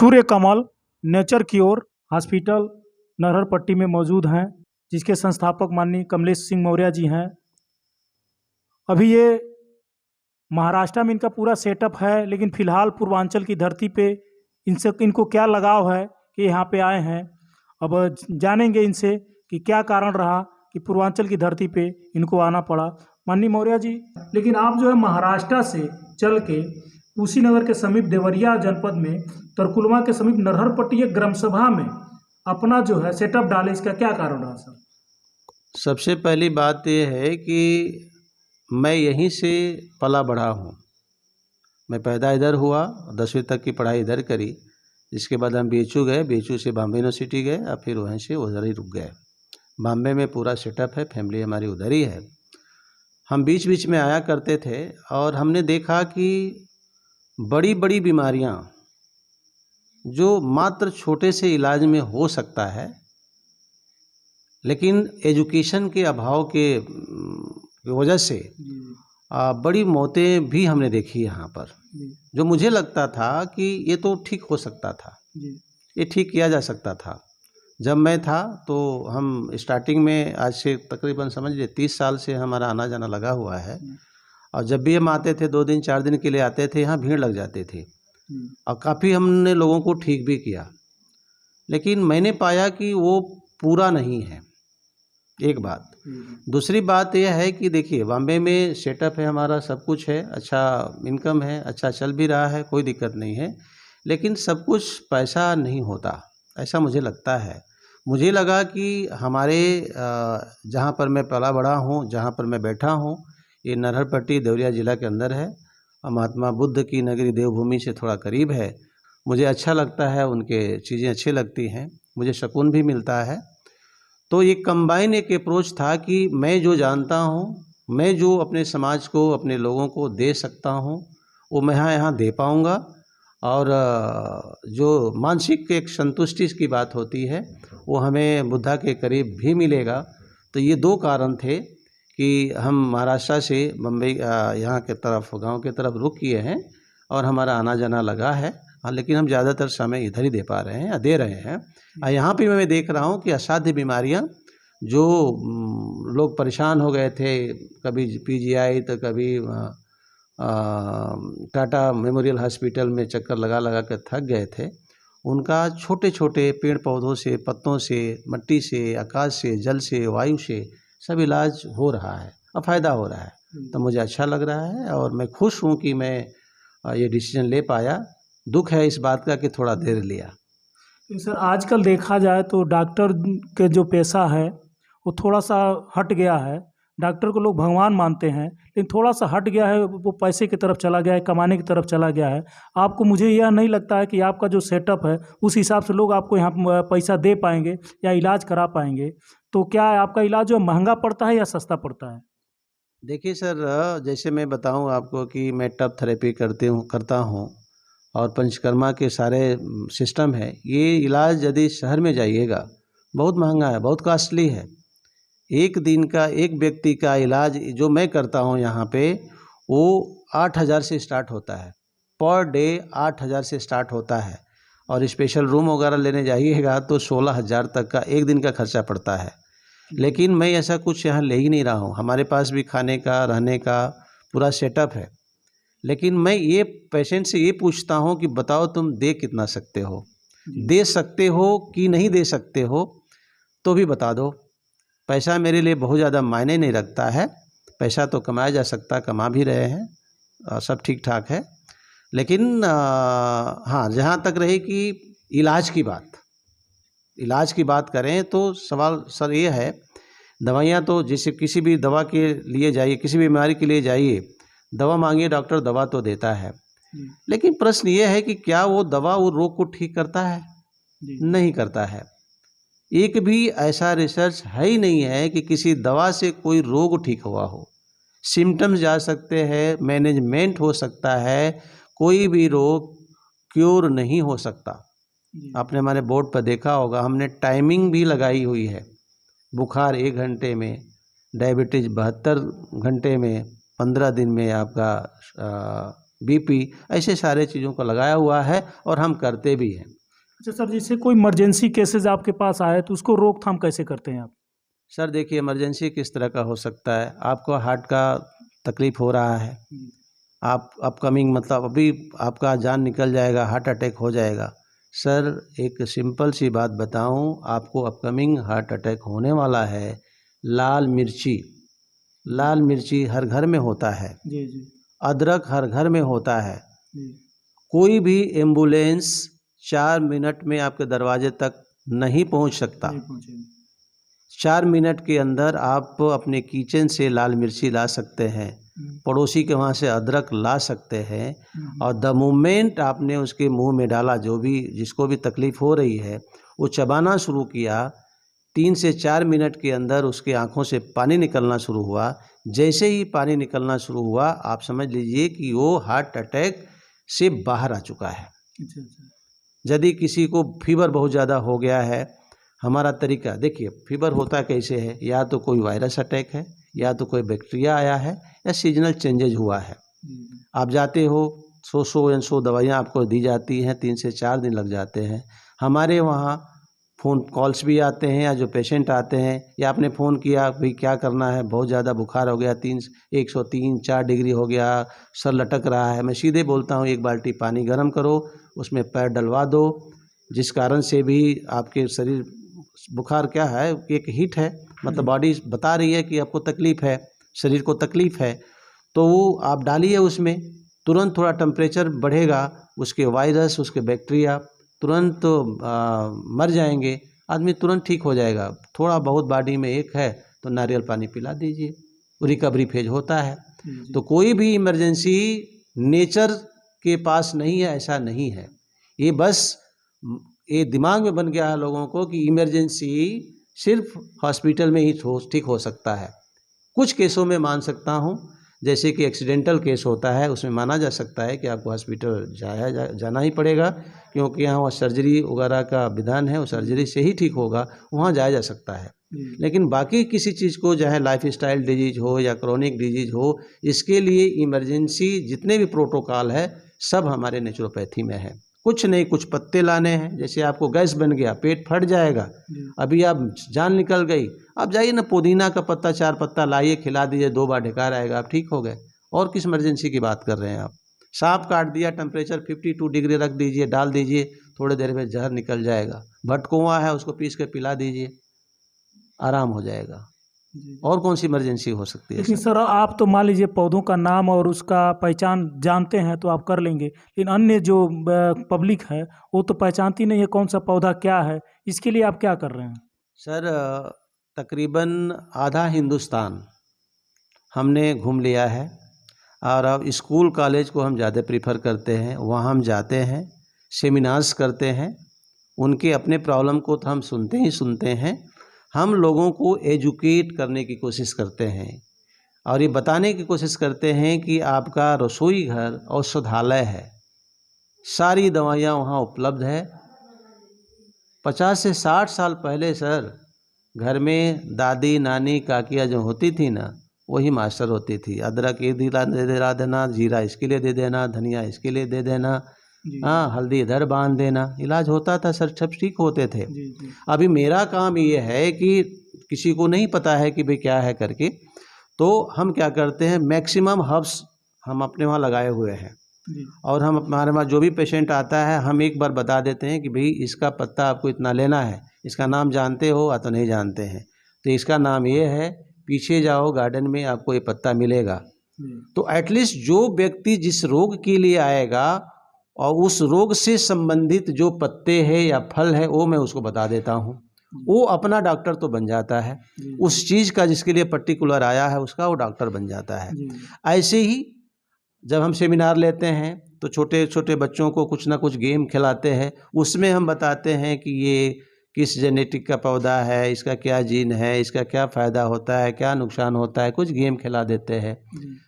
सूर्य कमल nature cure hospital नरहरपट्टी में मौजूद हैं, जिसके संस्थापक माननीय कमलेश सिंह मौर्य जी हैं। अभी ये महाराष्ट्र में इनका पूरा सेटअप है, लेकिन फ़िलहाल पूर्वांचल की धरती पे इनको क्या लगाव है कि यहाँ पे आए हैं। अब जानेंगे इनसे कि क्या कारण रहा कि पूर्वांचल की धरती पे इनको आना पड़ा। माननीय मौर्य जी, लेकिन आप जो है महाराष्ट्र से चल के कुशीनगर के समीप देवरिया जनपद में तरकुलवा के समीप नरहरपट्टी एक ग्राम सभा में अपना जो है सेटअप डाले, इसका क्या कारण रहा सर? सबसे पहली बात यह है कि मैं यहीं से पला बढ़ा हूँ। मैं पैदा इधर हुआ, 10वीं तक की पढ़ाई इधर करी। इसके बाद हम BHU गए, BHU से बॉम्बे यूनिवर्सिटी गए और फिर वहीं से उधर ही रुक गए। बॉम्बे में पूरा सेटअप है, फैमिली हमारी उधर ही है। हम बीच बीच में आया करते थे और हमने देखा कि बड़ी बड़ी बीमारियां जो मात्र छोटे से इलाज में हो सकता है, लेकिन एजुकेशन के अभाव के वजह से बड़ी मौतें भी हमने देखी यहाँ पर। जो मुझे लगता था कि ये तो ठीक हो सकता था, ये ठीक किया जा सकता था। जब मैं था तो हम स्टार्टिंग में, आज से तकरीबन समझ लीजिए 30 साल से हमारा आना जाना लगा हुआ है। और जब भी हम आते थे 2 दिन 4 दिन के लिए आते थे, यहाँ भीड़ लग जाती थी और काफ़ी हमने लोगों को ठीक भी किया। लेकिन मैंने पाया कि वो पूरा नहीं है, एक बात। दूसरी बात यह है कि देखिए, बॉम्बे में सेटअप है हमारा, सब कुछ है, अच्छा इनकम है, अच्छा चल भी रहा है, कोई दिक्कत नहीं है। लेकिन सब कुछ पैसा नहीं होता, ऐसा मुझे लगता है। मुझे लगा कि हमारे जहाँ पर मैं पला बड़ा हूँ, जहाँ पर मैं बैठा हूँ, ये नरहरपट्टी देवरिया जिला के अंदर है और महात्मा बुद्ध की नगरी देवभूमि से थोड़ा करीब है। मुझे अच्छा लगता है, उनके चीज़ें अच्छी लगती हैं, मुझे सुकून भी मिलता है। तो ये कंबाइन एक अप्रोच था कि मैं जो जानता हूँ, मैं जो अपने समाज को, अपने लोगों को दे सकता हूँ, वो मैं यहाँ दे पाऊँगा। और जो मानसिक एक संतुष्टि की बात होती है, वो हमें बुद्धा के करीब भी मिलेगा। तो ये 2 कारण थे कि हम महाराष्ट्र से बम्बई यहाँ के तरफ, गांव के तरफ रुख किए हैं और हमारा आना जाना लगा है। हाँ, लेकिन हम ज़्यादातर समय इधर ही दे पा रहे हैं या दे रहे हैं। यहाँ पे मैं देख रहा हूँ कि असाध्य बीमारियाँ, जो लोग परेशान हो गए थे, कभी PGI तो कभी टाटा मेमोरियल हॉस्पिटल में चक्कर लगा लगा कर थक गए थे, उनका छोटे छोटे पेड़ पौधों से, पत्तों से, मिट्टी से, आकाश से, जल से, वायु से सब इलाज हो रहा है और फ़ायदा हो रहा है। तो मुझे अच्छा लग रहा है और मैं खुश हूँ कि मैं ये डिसीजन ले पाया। दुख है इस बात का कि थोड़ा देर लिया। सर, आजकल देखा जाए तो डॉक्टर के जो पेशा है वो थोड़ा सा हट गया है। डॉक्टर को लोग भगवान मानते हैं, लेकिन थोड़ा सा हट गया है, वो पैसे की तरफ चला गया है, कमाने की तरफ चला गया है। आपको, मुझे यह नहीं लगता है कि आपका जो सेटअप है उस हिसाब से लोग आपको यहाँ पैसा दे पाएंगे या इलाज करा पाएंगे। तो क्या आपका इलाज जो महंगा पड़ता है या सस्ता पड़ता है? देखिए सर, जैसे मैं बताऊं आपको कि मैं टब थेरेपी करता हूं और पंचकर्मा के सारे सिस्टम है। ये इलाज यदि शहर में जाइएगा बहुत महंगा है, बहुत कॉस्टली है। एक दिन का एक व्यक्ति का इलाज जो मैं करता हूं यहाँ पे, वो 8,000 से स्टार्ट होता है। पर डे 8,000 से स्टार्ट होता है। और स्पेशल रूम वगैरह लेने जाइएगा तो 16,000 तक का एक दिन का खर्चा पड़ता है। लेकिन मैं ऐसा कुछ यहाँ ले ही नहीं रहा हूँ। हमारे पास भी खाने का, रहने का पूरा सेटअप है। लेकिन मैं ये पेशेंट से ये पूछता हूँ कि बताओ तुम दे कितना सकते हो, दे सकते हो कि नहीं दे सकते हो, तो भी बता दो। पैसा मेरे लिए बहुत ज़्यादा मायने नहीं रखता है। पैसा तो कमाया जा सकता, कमा भी रहे हैं, सब ठीक ठाक है। लेकिन हाँ, जहाँ तक रही कि इलाज की बात करें तो सवाल सर ये है, दवाइयाँ तो जैसे किसी भी दवा के लिए जाइए, किसी भी बीमारी के लिए जाइए, दवा मांगिए, डॉक्टर दवा तो देता है। लेकिन प्रश्न ये है कि क्या वो दवा वो रोग को ठीक करता है? नहीं करता है। एक भी ऐसा रिसर्च है ही नहीं है कि किसी दवा से कोई रोग ठीक हुआ हो। सिम्टम्स जा सकते हैं, मैनेजमेंट हो सकता है, कोई भी रोग क्योर नहीं हो सकता। आपने हमारे बोर्ड पर देखा होगा, हमने टाइमिंग भी लगाई हुई है। बुखार 1 घंटे में, डायबिटीज़ 72 घंटे में, 15 दिन में आपका बीपी, ऐसे सारे चीज़ों को लगाया हुआ है और हम करते भी हैं। अच्छा सर, जैसे कोई इमरजेंसी केसेस आपके पास आए तो उसको रोकथाम कैसे करते हैं आप? सर देखिए, इमरजेंसी किस तरह का हो सकता है, आपको हार्ट का तकलीफ़ हो रहा है, आप अपकमिंग मतलब अभी आपका जान निकल जाएगा, हार्ट अटैक हो जाएगा। सर एक सिंपल सी बात बताऊं, आपको अपकमिंग हार्ट अटैक होने वाला है, लाल मिर्ची हर घर में होता है, जी जी अदरक हर घर में होता है। जी। कोई भी एम्बुलेंस 4 मिनट में आपके दरवाजे तक नहीं पहुंच सकता। नहीं पहुंचेंगे। 4 मिनट के अंदर आप अपने किचन से लाल मिर्ची ला सकते हैं, पड़ोसी के वहाँ से अदरक ला सकते हैं, और द मोमेंट आपने उसके मुंह में डाला, जो भी जिसको भी तकलीफ़ हो रही है वो चबाना शुरू किया, 3 से 4 मिनट के अंदर उसके आँखों से पानी निकलना शुरू हुआ। जैसे ही पानी निकलना शुरू हुआ, आप समझ लीजिए कि वो हार्ट अटैक से बाहर आ चुका है। अच्छा अच्छा। यदि किसी को फीवर बहुत ज़्यादा हो गया है, हमारा तरीका देखिए, फीवर होता कैसे है, या तो कोई वायरस अटैक है, या तो कोई बैक्टीरिया आया है, या सीजनल चेंजेज हुआ है। आप जाते हो, 100 दवाइयाँ आपको दी जाती हैं, 3 से 4 दिन लग जाते हैं। हमारे वहाँ फ़ोन कॉल्स भी आते हैं, या जो पेशेंट आते हैं, या आपने फ़ोन किया भाई क्या करना है, बहुत ज़्यादा बुखार हो गया, 103-4 डिग्री हो गया, सर लटक रहा है, मैं सीधे बोलता हूँ 1 बाल्टी पानी गर्म करो, उसमें पैर डलवा दो। जिस कारण से भी आपके शरीर, बुखार क्या है, एक हीट है, मतलब बॉडी बता रही है कि आपको तकलीफ़ है, शरीर को तकलीफ़ है, तो वो आप डालिए उसमें, तुरंत थोड़ा टेम्परेचर बढ़ेगा, उसके वायरस, उसके बैक्टीरिया तुरंत मर जाएंगे, आदमी तुरंत ठीक हो जाएगा। थोड़ा बहुत बॉडी में एक है तो नारियल पानी पिला दीजिए, रिकवरी फेज होता है। तो कोई भी इमरजेंसी नेचर के पास नहीं है, ऐसा नहीं है। ये बस ये दिमाग में बन गया है लोगों को कि इमरजेंसी सिर्फ हॉस्पिटल में ही ठीक हो सकता है। कुछ केसों में मान सकता हूँ, जैसे कि एक्सीडेंटल केस होता है, उसमें माना जा सकता है कि आपको हॉस्पिटल जाना ही पड़ेगा, क्योंकि यहाँ सर्जरी वगैरह का विधान है, वो सर्जरी से ही ठीक होगा, वहाँ जाया जा सकता है। लेकिन बाकी किसी चीज़ को, चाहे लाइफस्टाइल डिजीज हो या क्रोनिक डिजीज हो, इसके लिए इमरजेंसी जितने भी प्रोटोकॉल है सब हमारे नेचुरोपैथी में है। कुछ नहीं, कुछ पत्ते लाने हैं, जैसे आपको गैस बन गया, पेट फट जाएगा, अभी आप जान निकल गई, आप जाइए ना, पुदीना का पत्ता 4 पत्ता लाइए, खिला दीजिए, 2 बार ढकार आएगा, आप ठीक हो गए। और किस इमरजेंसी की बात कर रहे हैं आप? सांप काट दिया, टेम्परेचर 52 डिग्री रख दीजिए, डाल दीजिए, थोड़ी देर में जहर निकल जाएगा। भटकुआं है, उसको पीस के पिला दीजिए, आराम हो जाएगा। और कौन सी इमरजेंसी हो सकती है लेकिन सर? सर, आप तो मान लीजिए पौधों का नाम और उसका पहचान जानते हैं तो आप कर लेंगे, लेकिन अन्य जो पब्लिक है वो तो पहचानती नहीं है कौन सा पौधा क्या है, इसके लिए आप क्या कर रहे हैं? सर तकरीबन आधा हिंदुस्तान हमने घूम लिया है, और अब स्कूल कॉलेज को हम ज़्यादा प्रीफर करते हैं, वहाँ हम जाते हैं, सेमिनार्स करते हैं, उनके अपने प्रॉब्लम को तो हम सुनते ही सुनते हैं, हम लोगों को एजुकेट करने की कोशिश करते हैं, और ये बताने की कोशिश करते हैं कि आपका रसोई घर औषधालय है, सारी दवाइयाँ वहाँ उपलब्ध है। 50 से 60 साल पहले सर, घर में दादी नानी काकियाँ जो होती थी ना, वही मास्टर होती थी। अदरक ये दे देना, जीरा इसके लिए दे देना, धनिया इसके लिए दे देना, हाँ हल्दी इधर बांध देना, इलाज होता था सर, सब ठीक होते थे। अभी मेरा काम ये है कि किसी को नहीं पता है कि भाई क्या है करके, तो हम क्या करते हैं, मैक्सिमम हर्ब्स हम अपने वहाँ लगाए हुए हैं, और हम हमारे पास जो भी पेशेंट आता है, हम एक बार बता देते हैं कि भाई इसका पत्ता आपको इतना लेना है, इसका नाम जानते हो या तो नहीं जानते हैं, तो इसका नाम ये है, पीछे जाओ गार्डन में आपको ये पत्ता मिलेगा। तो एटलीस्ट जो व्यक्ति जिस रोग के लिए आएगा और उस रोग से संबंधित जो पत्ते हैं या फल है, वो मैं उसको बता देता हूँ, वो अपना डॉक्टर तो बन जाता है, उस चीज़ का जिसके लिए पर्टिकुलर आया है उसका वो डॉक्टर बन जाता है। ऐसे ही जब हम सेमिनार लेते हैं तो छोटे छोटे बच्चों को कुछ ना कुछ गेम खिलाते हैं, उसमें हम बताते हैं कि ये किस जेनेटिक का पौधा है, इसका क्या जीन है, इसका क्या फ़ायदा होता है, क्या नुकसान होता है, कुछ गेम खिला देते हैं।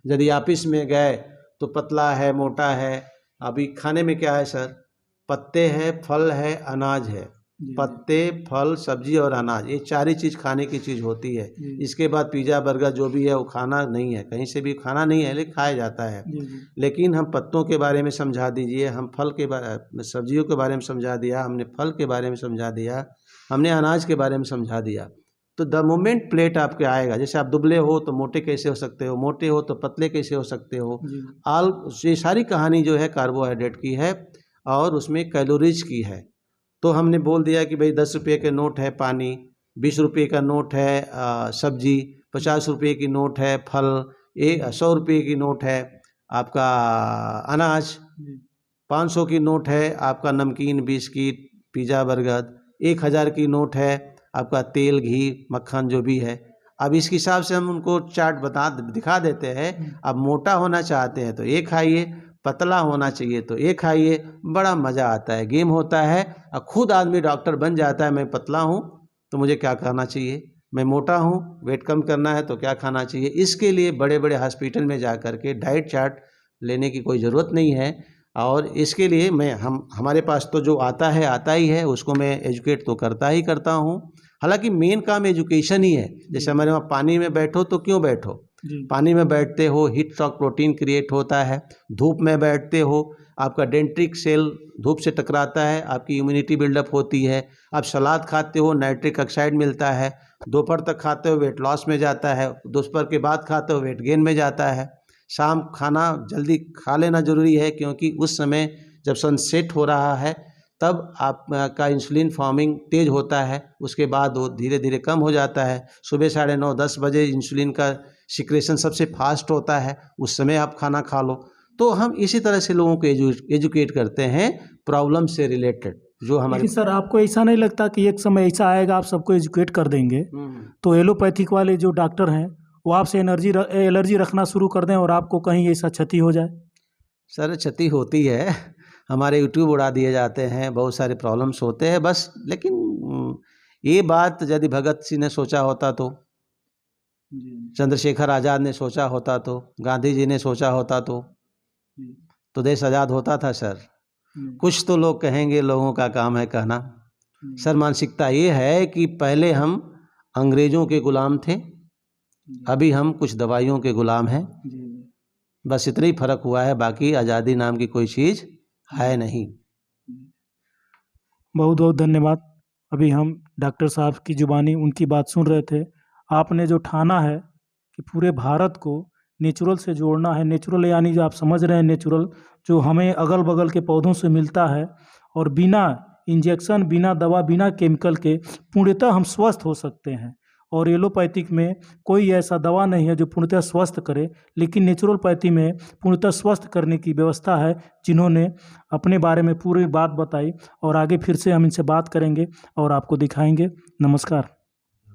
यदि ऑफिस में गए तो पतला है, मोटा है, अभी खाने में क्या है सर, पत्ते हैं, फल है, अनाज है, पत्ते, फल, सब्जी और अनाज, ये 4 ही चीज़ खाने की चीज़ होती है। इसके बाद पिज़्ज़ा, बर्गर जो भी है वो खाना नहीं है, कहीं से भी खाना नहीं है, लेकिन खाया जाता है। लेकिन हम पत्तों के बारे में समझा दीजिए, हम फल के सब्जियों के बारे में समझा दिया, हमने फल के बारे में समझा दिया, हमने अनाज के बारे में समझा दिया। तो द मोमेंट प्लेट आपके आएगा, जैसे आप दुबले हो तो मोटे कैसे हो सकते हो, मोटे हो तो पतले कैसे हो सकते हो, ये सारी कहानी जो है कार्बोहाइड्रेट की है और उसमें कैलोरीज की है। तो हमने बोल दिया कि भाई 10 रुपये के नोट है पानी, 20 रुपये का नोट है सब्जी, 50 रुपये की नोट है फल, 100 रुपये की नोट है आपका अनाज, 500 की नोट है आपका नमकीन, बिस्किट, पिज़्ज़ा, बर्गर, 1000 की नोट है आपका तेल, घी, मक्खन जो भी है। अब इसके हिसाब से हम उनको चार्ट दिखा देते हैं। अब मोटा होना चाहते हैं तो ये खाइए, पतला होना चाहिए तो ये खाइए, बड़ा मज़ा आता है, गेम होता है और खुद आदमी डॉक्टर बन जाता है। मैं पतला हूँ तो मुझे क्या खाना चाहिए, मैं मोटा हूँ, वेट कम करना है तो क्या खाना चाहिए। इसके लिए बड़े बड़े हॉस्पिटल में जा कर के डाइट चार्ट लेने की कोई ज़रूरत नहीं है। और इसके लिए हमारे पास तो जो आता ही है, उसको मैं एजुकेट तो करता ही करता हूँ। हालांकि मेन काम एजुकेशन ही है। जैसे हमारे वहाँ पानी में बैठो तो क्यों बैठो, पानी में बैठते हो हीट शॉक प्रोटीन क्रिएट होता है, धूप में बैठते हो आपका डेंड्रिटिक सेल धूप से टकराता है, आपकी इम्यूनिटी बिल्डअप होती है। आप सलाद खाते हो, नाइट्रिक ऑक्साइड मिलता है, दोपहर तक खाते हो वेट लॉस में जाता है, दोपहर के बाद खाते हो वेट गेन में जाता है। शाम खाना जल्दी खा लेना ज़रूरी है, क्योंकि उस समय जब सनसेट हो रहा है तब आपका इंसुलिन फॉर्मिंग तेज़ होता है, उसके बाद वो धीरे धीरे कम हो जाता है। सुबह 9:30-10 बजे इंसुलिन का सिक्रेशन सबसे फास्ट होता है, उस समय आप खाना खा लो। तो हम इसी तरह से लोगों को एजुकेट करते हैं प्रॉब्लम से रिलेटेड जो हमारे। लेकिन सर आपको ऐसा नहीं लगता कि एक समय ऐसा आएगा आप सबको एजुकेट कर देंगे तो एलोपैथिक वाले जो डॉक्टर हैं वो आपसे एलर्जी रखना शुरू कर दें और आपको कहीं ऐसा क्षति हो जाए? सर क्षति होती है, हमारे यूट्यूब उड़ा दिए जाते हैं, बहुत सारे प्रॉब्लम्स होते हैं बस। लेकिन ये बात यदि भगत सिंह ने सोचा होता तो, चंद्रशेखर आज़ाद ने सोचा होता तो, गांधी जी ने सोचा होता तो देश आज़ाद होता था सर। कुछ तो लोग कहेंगे, लोगों का काम है कहना। सर मानसिकता ये है कि पहले हम अंग्रेज़ों के गुलाम थे, अभी हम कुछ दवाइयों के गुलाम हैं, बस इतना ही फर्क हुआ है, बाकी आज़ादी नाम की कोई चीज़ है नहीं। बहुत बहुत धन्यवाद। अभी हम डॉक्टर साहब की जुबानी उनकी बात सुन रहे थे। आपने जो ठाना है कि पूरे भारत को नेचुरल से जोड़ना है, नेचुरल यानी जो आप समझ रहे हैं नेचुरल जो हमें अगल बगल के पौधों से मिलता है और बिना इंजेक्शन, बिना दवा, बिना केमिकल के पूर्णतः हम स्वस्थ हो सकते हैं। और एलोपैथिक में कोई ऐसा दवा नहीं है जो पूर्णतः स्वस्थ करे, लेकिन नेचुरोपैथी में पूर्णतः स्वस्थ करने की व्यवस्था है, जिन्होंने अपने बारे में पूरी बात बताई। और आगे फिर से हम इनसे बात करेंगे और आपको दिखाएंगे। नमस्कार।